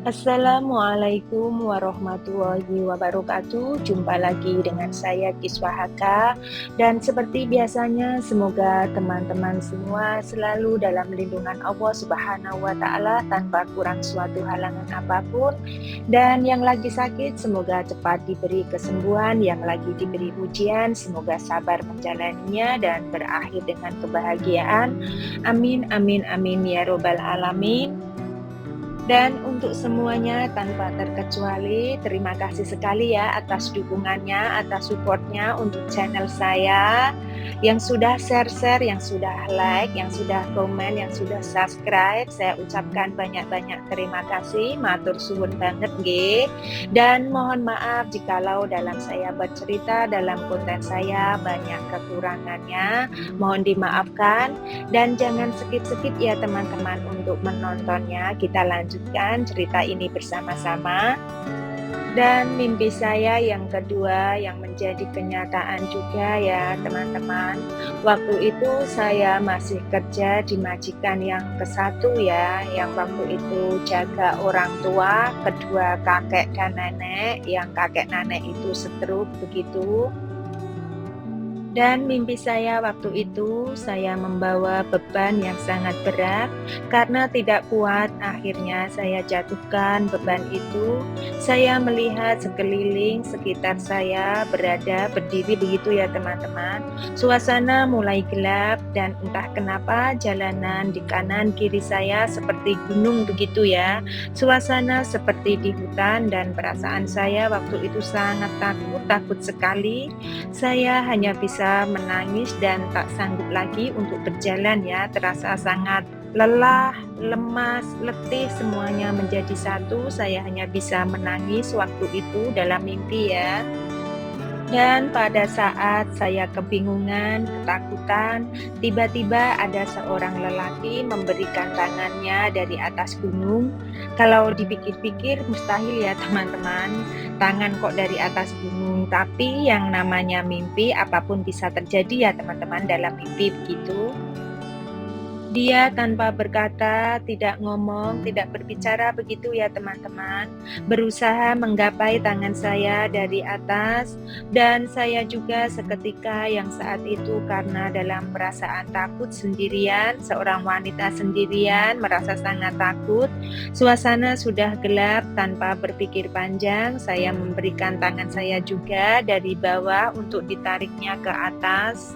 Assalamualaikum warahmatullahi wabarakatuh. Jumpa lagi dengan saya Kiswa Haka, dan seperti biasanya semoga teman-teman semua selalu dalam lindungan Allah Subhanahu wa taala tanpa kurang suatu halangan apapun. Dan yang lagi sakit semoga cepat diberi kesembuhan, yang lagi diberi ujian semoga sabar menjalaninya dan berakhir dengan kebahagiaan. Amin amin amin ya robbal alamin. Dan untuk semuanya tanpa terkecuali, terima kasih sekali ya atas dukungannya, atas support-nya untuk channel saya, yang sudah share-share, yang sudah like, yang sudah komen, yang sudah subscribe. Saya ucapkan banyak-banyak terima kasih, matur suwun banget nggih. Dan mohon maaf jikalau dalam saya bercerita, dalam konten saya banyak kekurangannya, mohon dimaafkan. Dan jangan skip-skip ya teman-teman untuk menontonnya. Kita lanjutkan cerita ini bersama-sama. Dan mimpi saya yang kedua yang menjadi kenyataan juga ya teman-teman. Waktu itu saya masih kerja di majikan yang ke-1 ya, yang waktu itu jaga orang tua, kedua kakek dan nenek, yang kakek nenek itu stroke begitu. Dan mimpi saya waktu itu, saya membawa beban yang sangat berat. Karena tidak kuat, akhirnya saya jatuhkan beban itu. Saya melihat sekeliling sekitar saya berada berdiri begitu ya teman-teman. Suasana mulai gelap dan entah kenapa jalanan di kanan kiri saya seperti gunung begitu ya. Suasana seperti di hutan dan perasaan saya waktu itu sangat takut sekali. Saya hanya bisa menangis dan tak sanggup lagi untuk berjalan ya, terasa sangat lelah, lemas, letih, semuanya menjadi satu. Saya hanya bisa menangis waktu itu dalam mimpi ya. Dan pada saat saya kebingungan, ketakutan, tiba-tiba ada seorang lelaki memberikan tangannya dari atas gunung. Kalau dipikir-pikir mustahil ya teman-teman, tangan kok dari atas gunung. Tapi yang namanya mimpi apapun bisa terjadi ya teman-teman dalam mimpi begitu. Dia tanpa berkata, tidak ngomong, tidak berbicara begitu ya teman-teman. Berusaha menggapai tangan saya dari atas, dan saya juga seketika yang saat itu karena dalam perasaan takut sendirian, seorang wanita sendirian merasa sangat takut. Suasana sudah gelap, tanpa berpikir panjang, saya memberikan tangan saya juga dari bawah untuk ditariknya ke atas.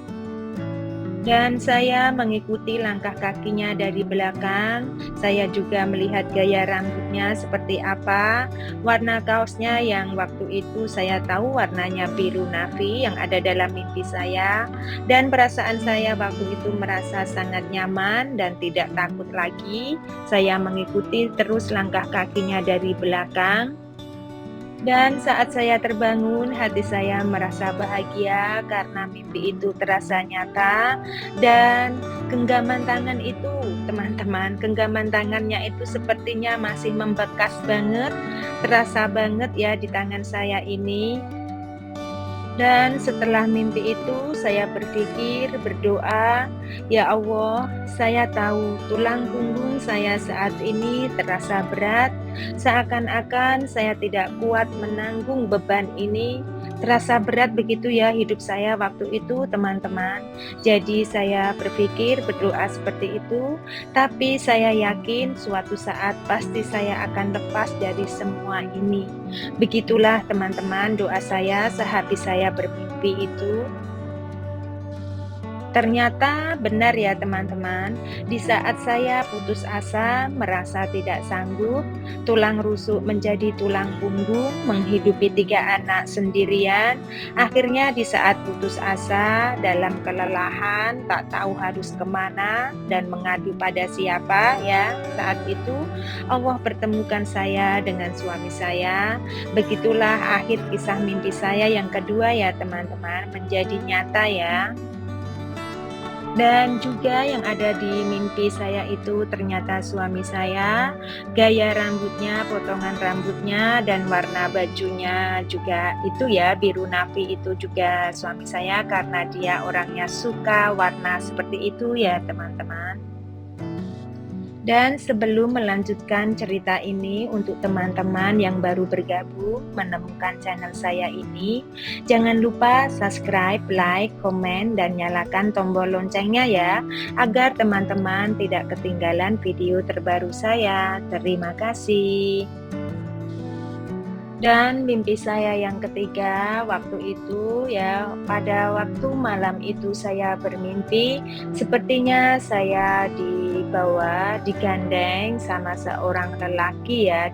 Dan saya mengikuti langkah kakinya dari belakang. Saya juga melihat gaya rambutnya seperti apa, warna kaosnya yang waktu itu saya tahu warnanya biru navy yang ada dalam mimpi saya. Dan perasaan saya waktu itu merasa sangat nyaman dan tidak takut lagi. Saya mengikuti terus langkah kakinya dari belakang. Dan saat saya terbangun, hati saya merasa bahagia karena mimpi itu terasa nyata. Dan genggaman tangan itu, teman-teman, genggaman tangannya itu sepertinya masih membekas banget, terasa banget ya di tangan saya ini. Dan setelah mimpi itu, saya berpikir, berdoa, "Ya Allah, saya tahu tulang punggung saya saat ini terasa berat, seakan-akan saya tidak kuat menanggung beban ini." Terasa berat begitu ya hidup saya waktu itu, teman-teman. Jadi saya berpikir, berdoa seperti itu, tapi saya yakin suatu saat pasti saya akan lepas dari semua ini. Begitulah teman-teman doa saya sehabis saya bermimpi itu. Ternyata benar ya teman-teman, di saat saya putus asa, merasa tidak sanggup, tulang rusuk menjadi tulang punggung, menghidupi 3 anak sendirian, akhirnya di saat putus asa, dalam kelelahan, tak tahu harus kemana dan mengadu pada siapa ya, saat itu Allah pertemukan saya dengan suami saya. Begitulah akhir kisah mimpi saya yang kedua ya teman-teman, menjadi nyata ya. Dan juga yang ada di mimpi saya itu ternyata suami saya, gaya rambutnya, potongan rambutnya, dan warna bajunya juga itu ya, biru navy itu juga suami saya karena dia orangnya suka warna seperti itu ya teman-teman. Dan sebelum melanjutkan cerita ini untuk teman-teman yang baru bergabung menemukan channel saya ini, jangan lupa subscribe, like, komen, dan nyalakan tombol loncengnya ya, agar teman-teman tidak ketinggalan video terbaru saya. Terima kasih. Dan mimpi saya yang ketiga waktu itu ya, pada waktu malam itu saya bermimpi sepertinya saya dibawa, digandeng sama seorang lelaki ya,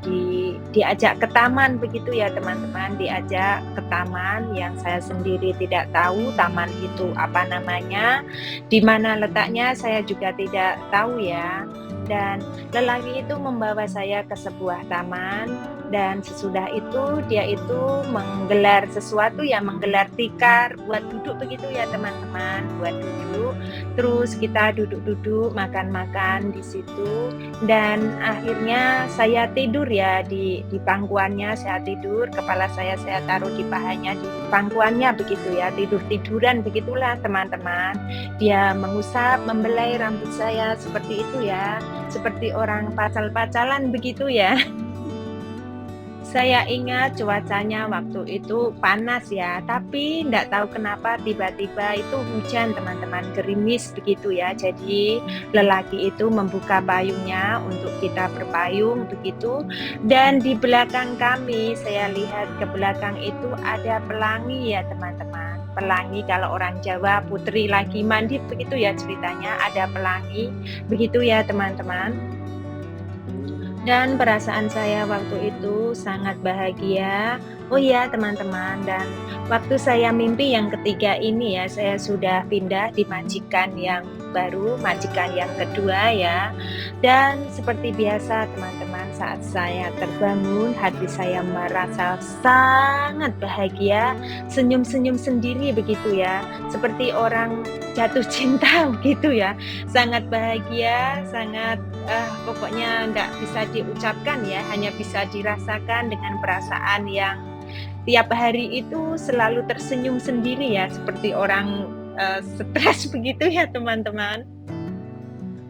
diajak ke taman begitu ya teman-teman, diajak ke taman yang saya sendiri tidak tahu taman itu apa namanya, di mana letaknya saya juga tidak tahu ya. Dan lelaki itu membawa saya ke sebuah taman, dan sesudah itu dia itu menggelar sesuatu ya, menggelar tikar buat duduk begitu ya teman-teman, buat duduk. Terus kita duduk-duduk, makan-makan di situ, dan akhirnya saya tidur ya di pangkuannya, saya tidur, kepala saya taruh di pahanya di pangkuannya begitu ya, tidur-tiduran begitulah teman-teman. Dia mengusap, membelai rambut saya seperti itu ya, seperti orang pacal-pacalan begitu ya. Saya ingat cuacanya waktu itu panas ya, tapi enggak tahu kenapa tiba-tiba itu hujan teman-teman, gerimis begitu ya. Jadi lelaki itu membuka payungnya untuk kita berpayung begitu, dan di belakang kami, saya lihat ke belakang itu ada pelangi ya teman-teman. Pelangi kalau orang Jawa, putri lagi mandi begitu ya ceritanya, ada pelangi begitu ya teman-teman. Dan perasaan saya waktu itu sangat bahagia. Oh iya teman-teman, dan waktu saya mimpi yang ketiga ini ya, saya sudah pindah di majikan yang baru, majikan yang kedua ya. Dan seperti biasa teman-teman, saat saya terbangun, hati saya merasa sangat bahagia, senyum-senyum sendiri begitu ya, seperti orang jatuh cinta begitu ya, sangat bahagia, sangat pokoknya nggak bisa diucapkan ya, hanya bisa dirasakan dengan perasaan yang tiap hari itu selalu tersenyum sendiri ya, seperti orang stres begitu ya teman-teman.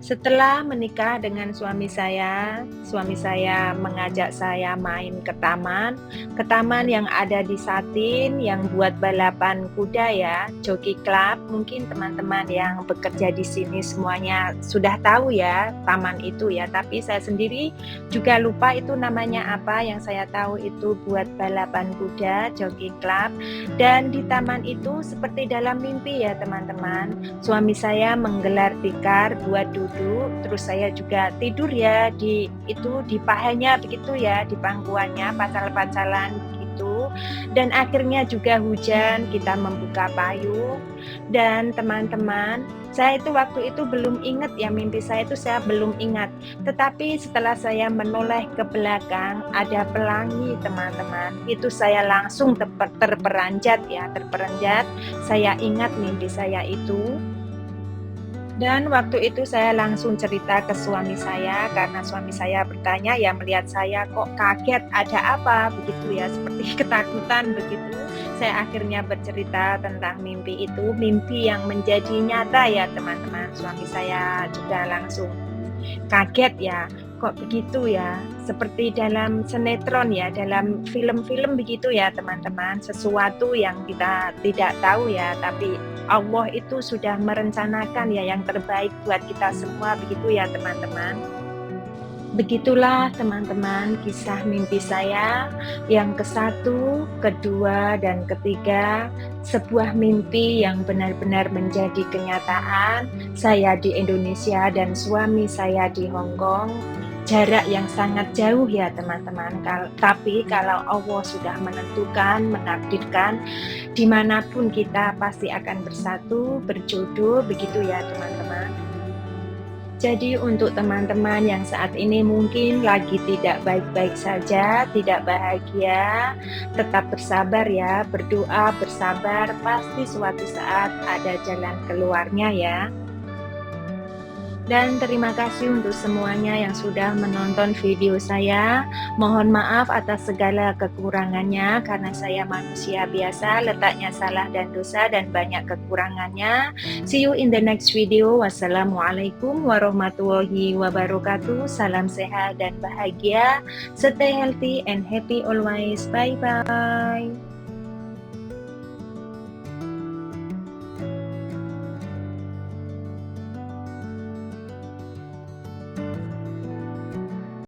Setelah menikah dengan suami saya mengajak saya main ke taman yang ada di Satin, yang buat balapan kuda ya, Jockey Club. Mungkin teman-teman yang bekerja di sini semuanya sudah tahu ya taman itu ya, tapi saya sendiri juga lupa itu namanya apa. Yang saya tahu itu buat balapan kuda, Jockey Club. Dan di taman itu seperti dalam mimpi ya teman-teman, suami saya menggelar tikar buat duduk, terus saya juga tidur ya di pahanya begitu ya, di pangkuannya pacal-pacalan gitu. Dan akhirnya juga hujan, kita membuka payung. Dan teman-teman, saya itu waktu itu belum ingat ya, mimpi saya itu saya belum ingat. Tetapi setelah saya menoleh ke belakang, ada pelangi teman-teman. Itu saya langsung terperanjat ya, terperanjat. Saya ingat mimpi saya itu. Dan waktu itu saya langsung cerita ke suami saya, karena suami saya bertanya ya, melihat saya kok kaget, ada apa begitu ya, seperti ketakutan begitu. Saya akhirnya bercerita tentang mimpi itu, mimpi yang menjadi nyata ya teman-teman. Suami saya juga langsung kaget ya, kok begitu ya, seperti dalam sinetron ya, dalam film-film begitu ya teman-teman, sesuatu yang kita tidak tahu ya, tapi Allah itu sudah merencanakan ya yang terbaik buat kita semua begitu ya teman-teman. Begitulah teman-teman kisah mimpi saya yang ke-1, kedua, dan ketiga. Sebuah mimpi yang benar-benar menjadi kenyataan. Saya di Indonesia dan suami saya di Hong Kong. Jarak yang sangat jauh ya teman-teman, tapi kalau Allah sudah menentukan, menakdirkan, dimanapun kita pasti akan bersatu, berjodoh, begitu ya teman-teman. Jadi untuk teman-teman yang saat ini mungkin lagi tidak baik-baik saja, tidak bahagia, tetap bersabar ya, berdoa, bersabar, pasti suatu saat ada jalan keluarnya ya. Dan terima kasih untuk semuanya yang sudah menonton video saya. Mohon maaf atas segala kekurangannya karena saya manusia biasa, letaknya salah dan dosa dan banyak kekurangannya. See you in the next video. Wassalamualaikum warahmatullahi wabarakatuh. Salam sehat dan bahagia. Stay healthy and happy always. Bye bye.